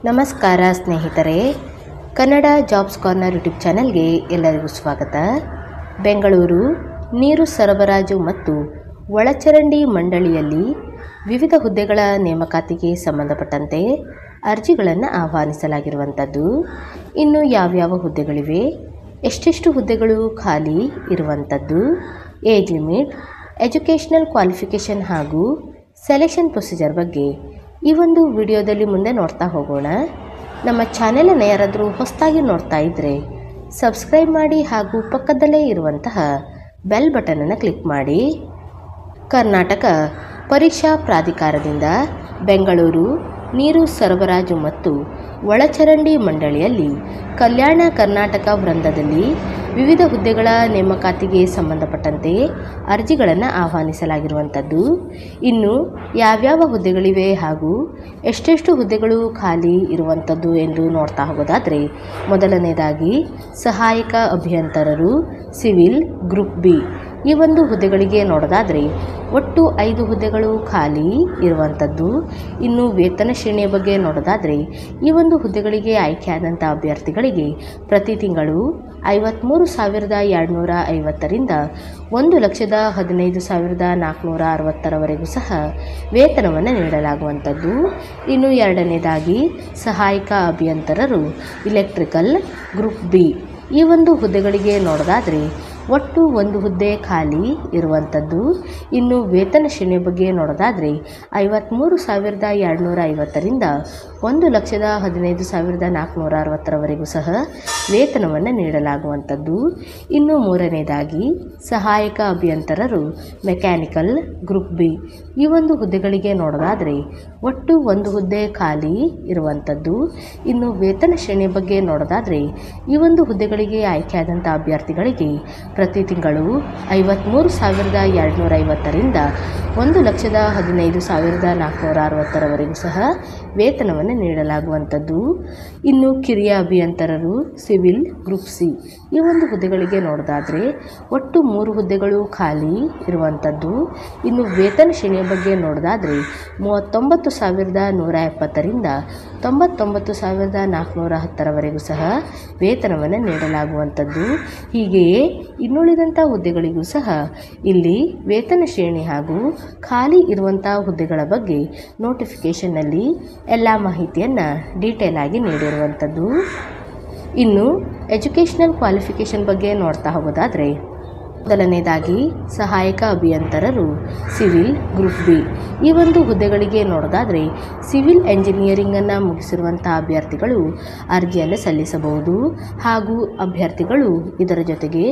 ನಮಸ್ಕಾರ ಸ್ನೇಹಿತರೆ, Kannada jobs corner YouTube ಚಾನೆಲ್ಗೆ ಎಲ್ಲರಿಗೂ ಸ್ವಾಗತ. ಬೆಂಗಳೂರು ನೀರು ಸರಬರಾಜು ಮತ್ತು ಒಳಚರಂಡಿ ಮಂಡಳಿಯಲ್ಲಿ ವಿವಿಧ ಹುದ್ದೆಗಳ ನೇಮಕಾತಿಗೆ ಸಂಬಂಧಪಟ್ಟಂತೆ ಅರ್ಜಿಗಳನ್ನು ಆಹ್ವಾನಿಸಲಾಗಿರುವಂಥದ್ದು. ಇನ್ನು ಯಾವ್ಯಾವ ಹುದ್ದೆಗಳಿವೆ, ಎಷ್ಟೆಷ್ಟು ಹುದ್ದೆಗಳು ಖಾಲಿ ಇರುವಂಥದ್ದು, ಏಜ್ ಲಿಮಿಟ್, ಎಜುಕೇಷನಲ್ ಕ್ವಾಲಿಫಿಕೇಷನ್ ಹಾಗೂ ಸೆಲೆಕ್ಷನ್ ಪ್ರೊಸೀಜರ್ ಬಗ್ಗೆ ಈ ಒಂದು ವಿಡಿಯೋದಲ್ಲಿ ಮುಂದೆ ನೋಡ್ತಾ ಹೋಗೋಣ. ನಮ್ಮ ಚಾನೆಲನ್ನು ಯಾರಾದರೂ ಹೊಸದಾಗಿ ನೋಡ್ತಾ ಇದ್ದರೆ ಸಬ್ಸ್ಕ್ರೈಬ್ ಮಾಡಿ ಹಾಗೂ ಪಕ್ಕದಲ್ಲೇ ಇರುವಂತಹ ಬೆಲ್ ಬಟನನ್ನು ಕ್ಲಿಕ್ ಮಾಡಿ. ಕರ್ನಾಟಕ ಪರೀಕ್ಷಾ ಪ್ರಾಧಿಕಾರದಿಂದ ಬೆಂಗಳೂರು ನೀರು ಸರಬರಾಜು ಮತ್ತು ಒಳಚರಂಡಿ ಮಂಡಳಿಯಲ್ಲಿ ಕಲ್ಯಾಣ ಕರ್ನಾಟಕ ವೃಂದದಲ್ಲಿ ವಿವಿಧ ಹುದ್ದೆಗಳ ನೇಮಕಾತಿಗೆ ಸಂಬಂಧಪಟ್ಟಂತೆ ಅರ್ಜಿಗಳನ್ನು ಆಹ್ವಾನಿಸಲಾಗಿರುವಂಥದ್ದು. ಇನ್ನು ಯಾವ್ಯಾವ ಹುದ್ದೆಗಳಿವೆ ಹಾಗೂ ಎಷ್ಟೆಷ್ಟು ಹುದ್ದೆಗಳು ಖಾಲಿ ಇರುವಂಥದ್ದು ಎಂದು ನೋಡ್ತಾ ಹೋಗೋದಾದರೆ, ಮೊದಲನೇದಾಗಿ ಸಹಾಯಕ ಅಭಿಯಂತರರು ಸಿವಿಲ್ ಗ್ರೂಪ್ ಬಿ ಈ ಒಂದು ಹುದ್ದೆಗಳಿಗೆ ನೋಡೋದಾದರೆ ಒಟ್ಟು 5 ಹುದ್ದೆಗಳು ಖಾಲಿ ಇರುವಂಥದ್ದು. ಇನ್ನು ವೇತನ ಶ್ರೇಣಿಯ ಬಗ್ಗೆ ನೋಡೋದಾದರೆ ಈ ಒಂದು ಹುದ್ದೆಗಳಿಗೆ ಆಯ್ಕೆಯಾದಂಥ ಅಭ್ಯರ್ಥಿಗಳಿಗೆ ಪ್ರತಿ ತಿಂಗಳು 53,250ರಿಂದ 1,15,460ರವರೆಗೂ ಸಹ ವೇತನವನ್ನು ನೀಡಲಾಗುವಂಥದ್ದು. ಇನ್ನು ಎರಡನೇದಾಗಿ ಸಹಾಯಕ ಅಭಿಯಂತರರು ಇಲೆಕ್ಟ್ರಿಕಲ್ ಗ್ರೂಪ್ ಬಿ ಈ ಒಂದು ಹುದ್ದೆಗಳಿಗೆ ನೋಡೋದಾದರೆ ಒಟ್ಟು 1 ಹುದ್ದೆ ಖಾಲಿ ಇರುವಂಥದ್ದು. ಇನ್ನು ವೇತನ ಶ್ರೇಣಿಯ ಬಗ್ಗೆ ನೋಡೋದಾದರೆ 53,250ರಿಂದ 1,15,460ರವರೆಗೂ ಸಹ ವೇತನವನ್ನು ನೀಡಲಾಗುವಂಥದ್ದು. ಇನ್ನು ಮೂರನೇದಾಗಿ ಸಹಾಯಕ ಅಭಿಯಂತರರು ಮೆಕ್ಯಾನಿಕಲ್ ಗ್ರೂಪ್ ಬಿ ಈ ಒಂದು ಹುದ್ದೆಗಳಿಗೆ ನೋಡೋದಾದರೆ ಒಟ್ಟು 1 ಹುದ್ದೆ ಖಾಲಿ ಇರುವಂಥದ್ದು. ಇನ್ನು ವೇತನ ಶ್ರೇಣಿಯ ಬಗ್ಗೆ ನೋಡೋದಾದರೆ ಈ ಒಂದು ಹುದ್ದೆಗಳಿಗೆ ಆಯ್ಕೆಯಾದಂಥ ಅಭ್ಯರ್ಥಿಗಳಿಗೆ ಪ್ರತಿ ತಿಂಗಳು 53,250ರಿಂದ 1,15,460ರವರೆಗೂ ಸಹ ವೇತನವನ್ನು ನೀಡಲಾಗುವಂಥದ್ದು. ಇನ್ನು ಕಿರಿಯ ಅಭಿಯಂತರರು ಸಿವಿಲ್ ಗ್ರೂಪ್ ಸಿ ಈ ಒಂದು ಹುದ್ದೆಗಳಿಗೆ ನೋಡೋದಾದರೆ ಒಟ್ಟು 3 ಹುದ್ದೆಗಳು ಖಾಲಿ ಇರುವಂಥದ್ದು. ಇನ್ನು ವೇತನ ಶ್ರೇಣಿಯ ಬಗ್ಗೆ ನೋಡೋದಾದರೆ 39,170ರಿಂದ 99,410ರವರೆಗೂ ಸಹ ವೇತನವನ್ನು ನೀಡಲಾಗುವಂಥದ್ದು. ಹೀಗೆಯೇ ಇನ್ನುಳಿದಂಥ ಹುದ್ದೆಗಳಿಗೂ ಸಹ ಇಲ್ಲಿ ವೇತನ ಶ್ರೇಣಿ ಹಾಗೂ ಖಾಲಿ ಇರುವಂಥ ಹುದ್ದೆಗಳ ಬಗ್ಗೆ ನೋಟಿಫಿಕೇಷನ್ನಲ್ಲಿ ಎಲ್ಲ ಮಾಹಿತಿಯನ್ನು ಡೀಟೇಲ್ ಆಗಿ ನೀಡಿರುವಂಥದ್ದು. ಇನ್ನು ಎಜುಕೇಷನಲ್ ಕ್ವಾಲಿಫಿಕೇಷನ್ ಬಗ್ಗೆ ನೋಡ್ತಾ ಹೋಗೋದಾದರೆ, ಮೊದಲನೇದಾಗಿ ಸಹಾಯಕ ಅಭಿಯಂತರರು ಸಿವಿಲ್ ಗ್ರೂಪ್ ಬಿ ಈ ಒಂದು ಹುದ್ದೆಗಳಿಗೆ ನೋಡೋದಾದರೆ ಸಿವಿಲ್ ಎಂಜಿನಿಯರಿಂಗನ್ನು ಮುಗಿಸಿರುವಂಥ ಅಭ್ಯರ್ಥಿಗಳು ಅರ್ಜಿಯನ್ನು ಸಲ್ಲಿಸಬಹುದು. ಹಾಗೂ ಅಭ್ಯರ್ಥಿಗಳು ಇದರ ಜೊತೆಗೆ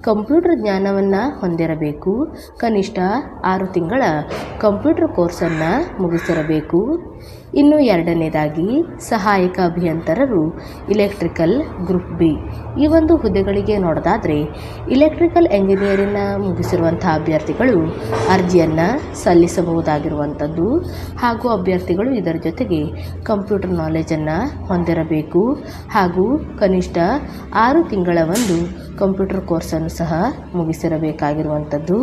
ಕಂಪ್ಯೂಟರ್ ಜ್ಞಾನವನ್ನು ಹೊಂದಿರಬೇಕು. ಕನಿಷ್ಠ 6 ತಿಂಗಳ ಕಂಪ್ಯೂಟರ್ ಕೋರ್ಸನ್ನು ಮುಗಿಸಿರಬೇಕು. ಇನ್ನು ಎರಡನೇದಾಗಿ ಸಹಾಯಕ ಅಭಿಯಂತರರು ಇಲೆಕ್ಟ್ರಿಕಲ್ ಗ್ರೂಪ್ ಬಿ ಈ ಒಂದು ಹುದ್ದೆಗಳಿಗೆ ನೋಡೋದಾದರೆ ಇಲೆಕ್ಟ್ರಿಕಲ್ ಎಂಜಿನಿಯರಿಂಗ್ನ ಮುಗಿಸಿರುವಂಥ ಅಭ್ಯರ್ಥಿಗಳು ಅರ್ಜಿಯನ್ನು ಸಲ್ಲಿಸಬಹುದಾಗಿರುವಂಥದ್ದು. ಹಾಗೂ ಅಭ್ಯರ್ಥಿಗಳು ಇದರ ಜೊತೆಗೆ ಕಂಪ್ಯೂಟರ್ ನಾಲೆಜನ್ನು ಹೊಂದಿರಬೇಕು. ಹಾಗೂ ಕನಿಷ್ಠ 6 ತಿಂಗಳ ಒಂದು ಕಂಪ್ಯೂಟರ್ ಕೋರ್ಸನ್ನು ಸಹ ಮುಗಿಸಿರಬೇಕಾಗಿರುವಂಥದ್ದು.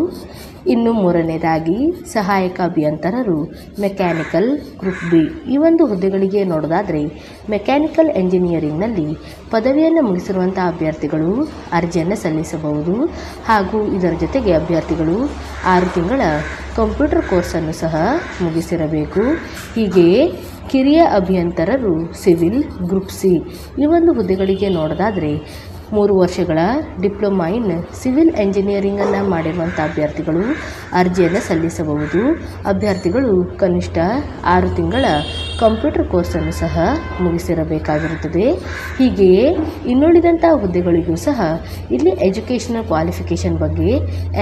ಇನ್ನು ಮೂರನೇದಾಗಿ ಸಹಾಯಕ ಅಭಿಯಂತರರು ಮೆಕ್ಯಾನಿಕಲ್ ಗ್ರೂಪ್ ಬಿ ಈ ಒಂದು ಹುದ್ದೆಗಳಿಗೆ ನೋಡೋದಾದರೆ ಮೆಕ್ಯಾನಿಕಲ್ ಎಂಜಿನಿಯರಿಂಗ್ನಲ್ಲಿ ಪದವಿಯನ್ನು ಮುಗಿಸಿರುವಂಥ ಅಭ್ಯರ್ಥಿಗಳು ಅರ್ಜಿಯನ್ನು ಸಲ್ಲಿಸಬಹುದು. ಹಾಗೂ ಇದರ ಜೊತೆಗೆ ಅಭ್ಯರ್ಥಿಗಳು 6 ತಿಂಗಳ ಕಂಪ್ಯೂಟರ್ ಕೋರ್ಸನ್ನು ಸಹ ಮುಗಿಸಿರಬೇಕು. ಹೀಗೆಯೇ ಕಿರಿಯ ಅಭಿಯಂತರರು ಸಿವಿಲ್ ಗ್ರೂಪ್ ಸಿ ಈ ಒಂದು ಹುದ್ದೆಗಳಿಗೆ ನೋಡೋದಾದರೆ 3 ವರ್ಷಗಳ ಡಿಪ್ಲೊಮಾ ಇನ್ ಸಿವಿಲ್ ಎಂಜಿನಿಯರಿಂಗನ್ನು ಮಾಡಿರುವಂಥ ಅಭ್ಯರ್ಥಿಗಳು ಅರ್ಜಿಯನ್ನು ಸಲ್ಲಿಸಬಹುದು. ಅಭ್ಯರ್ಥಿಗಳು ಕನಿಷ್ಠ 6 ತಿಂಗಳ ಕಂಪ್ಯೂಟರ್ ಕೋರ್ಸನ್ನು ಸಹ ಮುಗಿಸಿರಬೇಕಾಗಿರುತ್ತದೆ. ಹೀಗೆಯೇ ಇನ್ನುಳಿದಂಥ ಹುದ್ದೆಗಳಿಗೂ ಸಹ ಇಲ್ಲಿ ಎಜುಕೇಷನಲ್ ಕ್ವಾಲಿಫಿಕೇಷನ್ ಬಗ್ಗೆ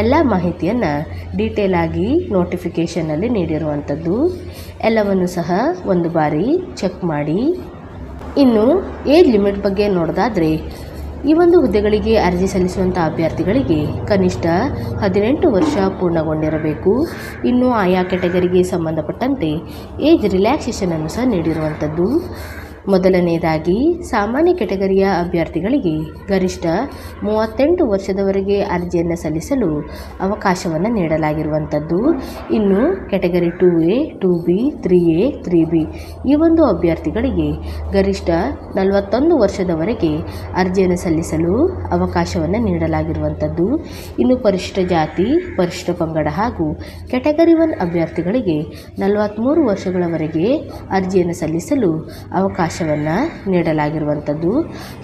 ಎಲ್ಲ ಮಾಹಿತಿಯನ್ನು ಡೀಟೇಲ್ ಆಗಿ ನೋಟಿಫಿಕೇಷನ್ನಲ್ಲಿ ನೀಡಿರುವಂಥದ್ದು. ಎಲ್ಲವನ್ನು ಸಹ ಒಂದು ಬಾರಿ ಚೆಕ್ ಮಾಡಿ. ಇನ್ನು ಏಜ್ ಲಿಮಿಟ್ ಬಗ್ಗೆ ನೋಡೋದಾದರೆ ಈ ಒಂದು ಹುದ್ದೆಗಳಿಗೆ ಅರ್ಜಿ ಸಲ್ಲಿಸುವಂಥ ಅಭ್ಯರ್ಥಿಗಳಿಗೆ ಕನಿಷ್ಠ 18 ವರ್ಷ ಪೂರ್ಣಗೊಂಡಿರಬೇಕು. ಇನ್ನು ಆಯಾ ಕ್ಯಾಟಗರಿಗೆ ಸಂಬಂಧಪಟ್ಟಂತೆ ಏಜ್ ರಿಲ್ಯಾಕ್ಸೇಷನನ್ನು ಸಹ ನೀಡಿರುವಂಥದ್ದು. ಮೊದಲನೆಯದಾಗಿ ಸಾಮಾನ್ಯ ಕೆಟಗರಿಯ ಅಭ್ಯರ್ಥಿಗಳಿಗೆ ಗರಿಷ್ಠ 38 ವರ್ಷದವರೆಗೆ ಅರ್ಜಿಯನ್ನು ಸಲ್ಲಿಸಲು ಅವಕಾಶವನ್ನು ನೀಡಲಾಗಿರುವಂಥದ್ದು. ಇನ್ನು category 2A, 2B, 3A, 3B ಈ ಒಂದು ಅಭ್ಯರ್ಥಿಗಳಿಗೆ ಗರಿಷ್ಠ 41 ವರ್ಷದವರೆಗೆ ಅರ್ಜಿಯನ್ನು ಸಲ್ಲಿಸಲು ಅವಕಾಶವನ್ನು ನೀಡಲಾಗಿರುವಂಥದ್ದು. ಇನ್ನು ಪರಿಶಿಷ್ಟ ಜಾತಿ, ಪರಿಶಿಷ್ಟ ಪಂಗಡ ಹಾಗೂ ಕೆಟಗರಿ 1 ಅಭ್ಯರ್ಥಿಗಳಿಗೆ 43 ವರ್ಷಗಳವರೆಗೆ ಅರ್ಜಿಯನ್ನು ಸಲ್ಲಿಸಲು ಅವಕಾಶವನ್ನು ನೀಡಲಾಗಿರುವಂಥದ್ದು.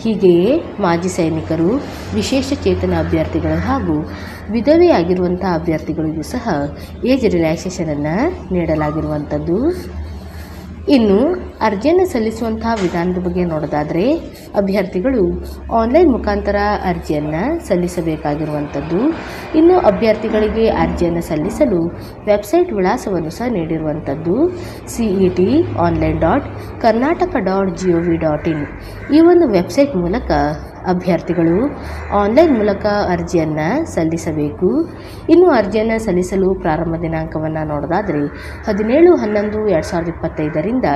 ಹೀಗೆಯೇ ಮಾಜಿ ಸೈನಿಕರು, ವಿಶೇಷ ಚೇತನ ಅಭ್ಯರ್ಥಿಗಳು ಹಾಗೂ ವಿಧವೆಯಾಗಿರುವಂಥ ಅಭ್ಯರ್ಥಿಗಳಿಗೂ ಸಹ ಏಜ್ ರಿಲ್ಯಾಕ್ಸೇಷನನ್ನು ನೀಡಲಾಗಿರುವಂಥದ್ದು. ಇನ್ನು ಅರ್ಜಿಯನ್ನು ಸಲ್ಲಿಸುವಂತಹ ವಿಧಾನದ ಬಗ್ಗೆ ನೋಡೋದಾದರೆ ಅಭ್ಯರ್ಥಿಗಳು ಆನ್ಲೈನ್ ಮುಖಾಂತರ ಅರ್ಜಿಯನ್ನು ಸಲ್ಲಿಸಬೇಕಾಗಿರುವಂಥದ್ದು. ಇನ್ನು ಅಭ್ಯರ್ಥಿಗಳಿಗೆ ಅರ್ಜಿಯನ್ನು ಸಲ್ಲಿಸಲು ವೆಬ್ಸೈಟ್ ವಿಳಾಸವನ್ನು ಸಹ ನೀಡಿರುವಂಥದ್ದು. cet.online.karnataka.gov.in ಈ ಒಂದು ವೆಬ್ಸೈಟ್ ಮೂಲಕ ಅಭ್ಯರ್ಥಿಗಳು ಆನ್ಲೈನ್ ಮೂಲಕ ಅರ್ಜಿಯನ್ನು ಸಲ್ಲಿಸಬೇಕು. ಇನ್ನು ಅರ್ಜಿಯನ್ನು ಸಲ್ಲಿಸಲು ಪ್ರಾರಂಭ ದಿನಾಂಕವನ್ನು ನೋಡೋದಾದರೆ 17/11/2025ರಿಂದ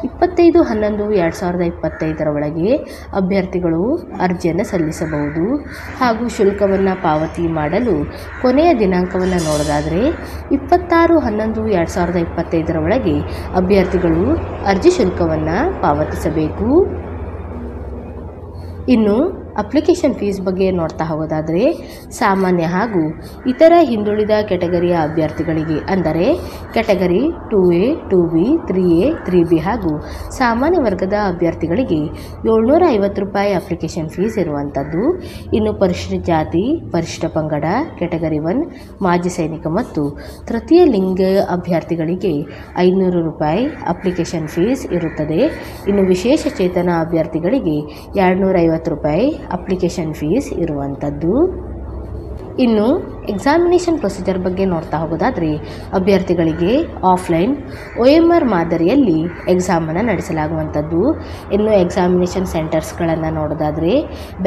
25/11/2025 ಒಳಗೆ ಅಭ್ಯರ್ಥಿಗಳು ಅರ್ಜಿಯನ್ನು ಸಲ್ಲಿಸಬಹುದು. ಹಾಗೂ ಶುಲ್ಕವನ್ನು ಪಾವತಿ ಮಾಡಲು ಕೊನೆಯ ದಿನಾಂಕವನ್ನು ನೋಡೋದಾದರೆ 26/11/2025 ಒಳಗೆ ಅಭ್ಯರ್ಥಿಗಳು ಅರ್ಜಿ ಶುಲ್ಕವನ್ನು ಪಾವತಿಸಬೇಕು. ಇನ್ನು ಅಪ್ಲಿಕೇಶನ್ ಫೀಸ್ ಬಗ್ಗೆ ನೋಡ್ತಾ ಹೋಗೋದಾದರೆ ಸಾಮಾನ್ಯ ಹಾಗೂ ಇತರ ಹಿಂದುಳಿದ ಕೆಟಗರಿಯ ಅಭ್ಯರ್ಥಿಗಳಿಗೆ ಅಂದರೆ category 2A, 2B, 3A, 3B ಹಾಗೂ ಸಾಮಾನ್ಯ ವರ್ಗದ ಅಭ್ಯರ್ಥಿಗಳಿಗೆ 750 ರೂಪಾಯಿ ಅಪ್ಲಿಕೇಶನ್ ಫೀಸ್ ಇರುವಂಥದ್ದು. ಇನ್ನು ಪರಿಶಿಷ್ಟ ಜಾತಿ, ಪರಿಶಿಷ್ಟ ಪಂಗಡ, ಕೆಟಗರಿ 1 ಮಾಜಿ ಸೈನಿಕ ಮತ್ತು ತೃತೀಯ ಲಿಂಗ ಅಭ್ಯರ್ಥಿಗಳಿಗೆ 500 ರೂಪಾಯಿ ಅಪ್ಲಿಕೇಶನ್ ಫೀಸ್ ಇರುತ್ತದೆ. ಇನ್ನು ವಿಶೇಷ ಚೇತನ ಅಭ್ಯರ್ಥಿಗಳಿಗೆ 250 ರೂಪಾಯಿ ಅಪ್ಲಿಕೇಶನ್ ಫೀಸ್ ಇರುವಂಥದ್ದು. ಇನ್ನು ಎಕ್ಸಾಮಿನೇಷನ್ ಪ್ರೊಸೀಜರ್ ಬಗ್ಗೆ ನೋಡ್ತಾ ಹೋಗೋದಾದರೆ ಅಭ್ಯರ್ಥಿಗಳಿಗೆ ಆಫ್ಲೈನ್ OMR ಮಾದರಿಯಲ್ಲಿ ಎಕ್ಸಾಮನ್ನು ನಡೆಸಲಾಗುವಂಥದ್ದು. ಇನ್ನು ಎಕ್ಸಾಮಿನೇಷನ್ ಸೆಂಟರ್ಸ್ಗಳನ್ನು ನೋಡೋದಾದರೆ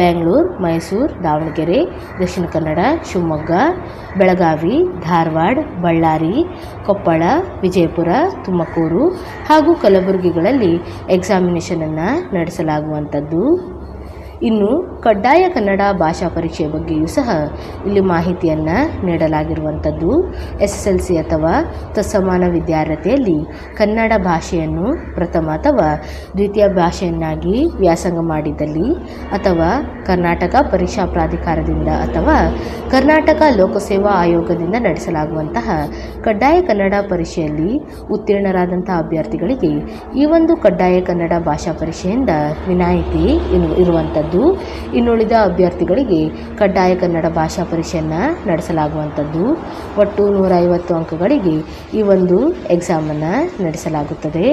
ಬೆಂಗಳೂರು, ಮೈಸೂರು, ದಾವಣಗೆರೆ, ದಕ್ಷಿಣ ಕನ್ನಡ, ಶಿವಮೊಗ್ಗ, ಬೆಳಗಾವಿ, ಧಾರವಾಡ, ಬಳ್ಳಾರಿ, ಕೊಪ್ಪಳ, ವಿಜಯಪುರ, ತುಮಕೂರು ಹಾಗೂ ಕಲಬುರಗಿಗಳಲ್ಲಿ ಎಕ್ಸಾಮಿನೇಷನನ್ನು ನಡೆಸಲಾಗುವಂಥದ್ದು. ಇನ್ನು ಕಡ್ಡಾಯ ಕನ್ನಡ ಭಾಷಾ ಪರೀಕ್ಷೆಯ ಬಗ್ಗೆಯೂ ಸಹ ಇಲ್ಲಿ ಮಾಹಿತಿಯನ್ನು ನೀಡಲಾಗಿರುವಂಥದ್ದು. SSLC ಅಥವಾ ತತ್ಸಮಾನ ವಿದ್ಯಾರ್ಹತೆಯಲ್ಲಿ ಕನ್ನಡ ಭಾಷೆಯನ್ನು ಪ್ರಥಮ ಅಥವಾ ದ್ವಿತೀಯ ಭಾಷೆಯನ್ನಾಗಿ ವ್ಯಾಸಂಗ ಮಾಡಿದ್ದಲ್ಲಿ ಅಥವಾ ಕರ್ನಾಟಕ ಪರೀಕ್ಷಾ ಪ್ರಾಧಿಕಾರದಿಂದ ಅಥವಾ ಕರ್ನಾಟಕ ಲೋಕಸೇವಾ ಆಯೋಗದಿಂದ ನಡೆಸಲಾಗುವಂತಹ ಕಡ್ಡಾಯ ಕನ್ನಡ ಪರೀಕ್ಷೆಯಲ್ಲಿ ಉತ್ತೀರ್ಣರಾದಂಥ ಅಭ್ಯರ್ಥಿಗಳಿಗೆ ಈ ಒಂದು ಕಡ್ಡಾಯ ಕನ್ನಡ ಭಾಷಾ ಪರೀಕ್ಷೆಯಿಂದ ವಿನಾಯಿತಿ ಇರುವಂಥದ್ದು. ಇನ್ನುಳಿದ ಅಭ್ಯರ್ಥಿಗಳಿಗೆ ಕಡ್ಡಾಯ ಕನ್ನಡ ಭಾಷಾ ಪರೀಕ್ಷೆಯನ್ನು ನಡೆಸಲಾಗುವಂಥದ್ದು. ಒಟ್ಟು 150 ಅಂಕಗಳಿಗೆ ಈ ಒಂದು ಎಕ್ಸಾಮನ್ನು ನಡೆಸಲಾಗುತ್ತದೆ.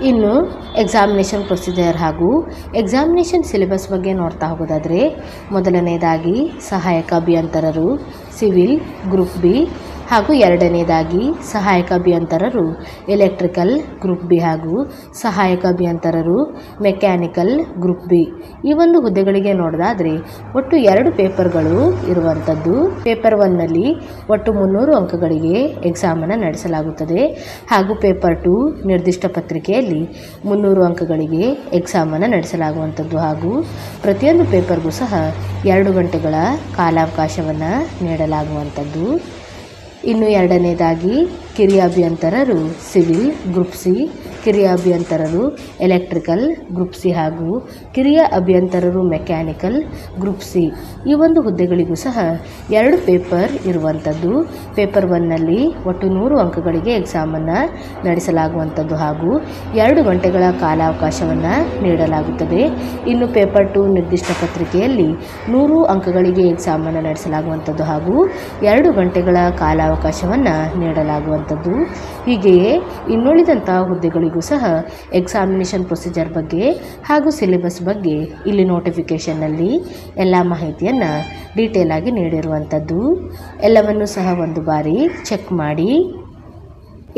ಇನ್ನು ಎಕ್ಸಾಮಿನೇಷನ್ ಪ್ರೊಸೀಜರ್ ಹಾಗೂ ಎಕ್ಸಾಮಿನೇಷನ್ ಸಿಲೆಬಸ್ ಬಗ್ಗೆ ನೋಡ್ತಾ ಹೋಗೋದಾದರೆ ಮೊದಲನೇದಾಗಿ ಸಹಾಯಕ ಅಭಿಯಂತರರು ಸಿವಿಲ್ ಗ್ರೂಪ್ ಬಿ ಹಾಗೂ ಎರಡನೇದಾಗಿ ಸಹಾಯಕ ಅಭಿಯಂತರರು ಎಲೆಕ್ಟ್ರಿಕಲ್ ಗ್ರೂಪ್ ಬಿ ಹಾಗೂ ಸಹಾಯಕ ಅಭಿಯಂತರರು ಮೆಕ್ಯಾನಿಕಲ್ ಗ್ರೂಪ್ ಬಿ ಈ ಒಂದು ಹುದ್ದೆಗಳಿಗೆ ನೋಡೋದಾದರೆ ಒಟ್ಟು 2 ಪೇಪರ್ಗಳು ಇರುವಂಥದ್ದು. ಪೇಪರ್ 1ನಲ್ಲಿ ಒಟ್ಟು 300 ಅಂಕಗಳಿಗೆ ಎಕ್ಸಾಮನ್ನು ನಡೆಸಲಾಗುತ್ತದೆ ಹಾಗೂ ಪೇಪರ್ 2 ನಿರ್ದಿಷ್ಟ ಪತ್ರಿಕೆಯಲ್ಲಿ 300 ಅಂಕಗಳಿಗೆ ಎಕ್ಸಾಮನ್ನು ನಡೆಸಲಾಗುವಂಥದ್ದು ಹಾಗೂ ಪ್ರತಿಯೊಂದು ಪೇಪರ್ಗೂ ಸಹ 2 ಗಂಟೆಗಳ ಕಾಲಾವಕಾಶವನ್ನು ನೀಡಲಾಗುವಂಥದ್ದು. ಇನ್ನು ಎರಡನೇದಾಗಿ ಕಿರಿಯ ಅಭಿಯಂತರರು ಸಿವಿಲ್ ಗ್ರೂಪ್ ಸಿ, ಕಿರಿಯ ಅಭಿಯಂತರರು ಎಲೆಕ್ಟ್ರಿಕಲ್ ಗ್ರೂಪ್ ಸಿ ಹಾಗೂ ಕಿರಿಯ ಅಭಿಯಂತರರು ಮೆಕ್ಯಾನಿಕಲ್ ಗ್ರೂಪ್ ಸಿ ಈ ಒಂದು ಹುದ್ದೆಗಳಿಗೂ ಸಹ 2 ಪೇಪರ್ ಇರುವಂಥದ್ದು. ಪೇಪರ್ 1ನಲ್ಲಿ ಒಟ್ಟು 100 ಅಂಕಗಳಿಗೆ ಎಕ್ಸಾಮನ್ನು ನಡೆಸಲಾಗುವಂಥದ್ದು ಹಾಗೂ 2 ಗಂಟೆಗಳ ಕಾಲಾವಕಾಶವನ್ನು ನೀಡಲಾಗುತ್ತದೆ. ಇನ್ನು ಪೇಪರ್ 2 ನಿರ್ದಿಷ್ಟ ಪತ್ರಿಕೆಯಲ್ಲಿ 100 ಅಂಕಗಳಿಗೆ ಎಕ್ಸಾಮನ್ನು ನಡೆಸಲಾಗುವಂಥದ್ದು ಹಾಗೂ 2 ಗಂಟೆಗಳ ಕಾಲಾವಕಾಶವನ್ನು ನೀಡಲಾಗುವಂಥದ್ದು. ಹೀಗೆಯೇ ಇನ್ನುಳಿದಂಥ ಹುದ್ದೆಗಳಿಗೂ ಸಹ ಎಕ್ಸಾಮಿನೇಷನ್ ಪ್ರೊಸೀಜರ್ ಬಗ್ಗೆ ಹಾಗೂ ಸಿಲೆಬಸ್ ಬಗ್ಗೆ ಇಲ್ಲಿ ನೋಟಿಫಿಕೇಷನ್ನಲ್ಲಿ ಎಲ್ಲ ಮಾಹಿತಿಯನ್ನು ಡೀಟೇಲ್ ಆಗಿ ನೀಡಿರುವಂಥದ್ದು. ಎಲ್ಲವನ್ನು ಸಹ ಒಂದು ಬಾರಿ ಚೆಕ್ ಮಾಡಿ.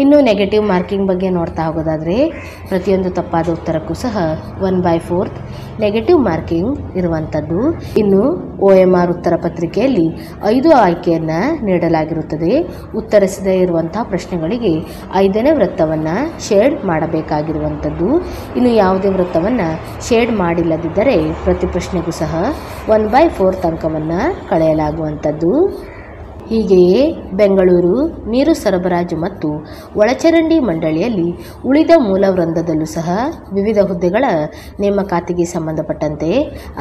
ಇನ್ನು ನೆಗೆಟಿವ್ ಮಾರ್ಕಿಂಗ್ ಬಗ್ಗೆ ನೋಡ್ತಾ ಹೋಗೋದಾದರೆ ಪ್ರತಿಯೊಂದು ತಪ್ಪಾದ ಉತ್ತರಕ್ಕೂ ಸಹ 1/4 ನೆಗೆಟಿವ್ ಮಾರ್ಕಿಂಗ್ ಇರುವಂಥದ್ದು. ಇನ್ನು OMR ಉತ್ತರ ಪತ್ರಿಕೆಯಲ್ಲಿ 5 ಆಯ್ಕೆಯನ್ನು ನೀಡಲಾಗಿರುತ್ತದೆ. ಉತ್ತರಿಸದೇ ಇರುವಂಥ ಪ್ರಶ್ನೆಗಳಿಗೆ 5ನೇ ವೃತ್ತವನ್ನು ಶೇಡ್ ಮಾಡಬೇಕಾಗಿರುವಂಥದ್ದು. ಇನ್ನು ಯಾವುದೇ ವೃತ್ತವನ್ನು ಶೇಡ್ ಮಾಡಿಲ್ಲದಿದ್ದರೆ ಪ್ರತಿ ಪ್ರಶ್ನೆಗೂ ಸಹ 1/4 ಅಂಕವನ್ನು ಕಳೆಯಲಾಗುವಂಥದ್ದು. ಹೀಗೆಯೇ ಬೆಂಗಳೂರು ನೀರು ಸರಬರಾಜು ಮತ್ತು ಒಳಚರಂಡಿ ಮಂಡಳಿಯಲ್ಲಿ ಉಳಿದ ಮೂಲ ವೃಂದದಲ್ಲೂ ಸಹ ವಿವಿಧ ಹುದ್ದೆಗಳ ನೇಮಕಾತಿಗೆ ಸಂಬಂಧಪಟ್ಟಂತೆ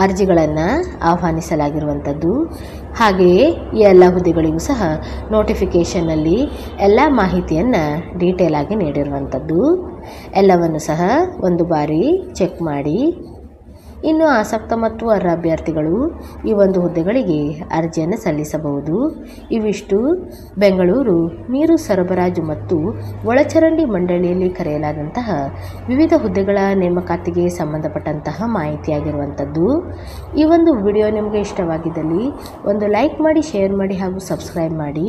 ಅರ್ಜಿಗಳನ್ನು ಆಹ್ವಾನಿಸಲಾಗಿರುವಂಥದ್ದು. ಹಾಗೆಯೇ ಈ ಎಲ್ಲ ಹುದ್ದೆಗಳಿಗೂ ಸಹ ನೋಟಿಫಿಕೇಷನ್ನಲ್ಲಿ ಎಲ್ಲ ಮಾಹಿತಿಯನ್ನು ಡೀಟೇಲ್ ಆಗಿ ನೀಡಿರುವಂಥದ್ದು. ಎಲ್ಲವನ್ನು ಸಹ ಒಂದು ಬಾರಿ ಚೆಕ್ ಮಾಡಿ. ಇನ್ನು ಆಸಕ್ತ ಮತ್ತು ಅರ್ಹ ಅಭ್ಯರ್ಥಿಗಳು ಈ ಒಂದು ಹುದ್ದೆಗಳಿಗೆ ಅರ್ಜಿಯನ್ನು ಸಲ್ಲಿಸಬಹುದು. ಇವಿಷ್ಟು ಬೆಂಗಳೂರು ನೀರು ಸರಬರಾಜು ಮತ್ತು ಒಳಚರಂಡಿ ಮಂಡಳಿಯಲ್ಲಿ ಕರೆಯಲಾದಂತಹ ವಿವಿಧ ಹುದ್ದೆಗಳ ನೇಮಕಾತಿಗೆ ಸಂಬಂಧಪಟ್ಟಂತಹ ಮಾಹಿತಿಯಾಗಿರುವಂಥದ್ದು. ಈ ಒಂದು ವಿಡಿಯೋ ನಿಮಗೆ ಇಷ್ಟವಾಗಿದ್ದಲ್ಲಿ ಒಂದು ಲೈಕ್ ಮಾಡಿ, ಶೇರ್ ಮಾಡಿ ಹಾಗೂ ಸಬ್ಸ್ಕ್ರೈಬ್ ಮಾಡಿ.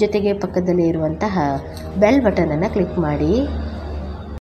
ಜೊತೆಗೆ ಪಕ್ಕದಲ್ಲಿ ಇರುವಂತಹ ಬೆಲ್ ಬಟನನ್ನು ಕ್ಲಿಕ್ ಮಾಡಿ.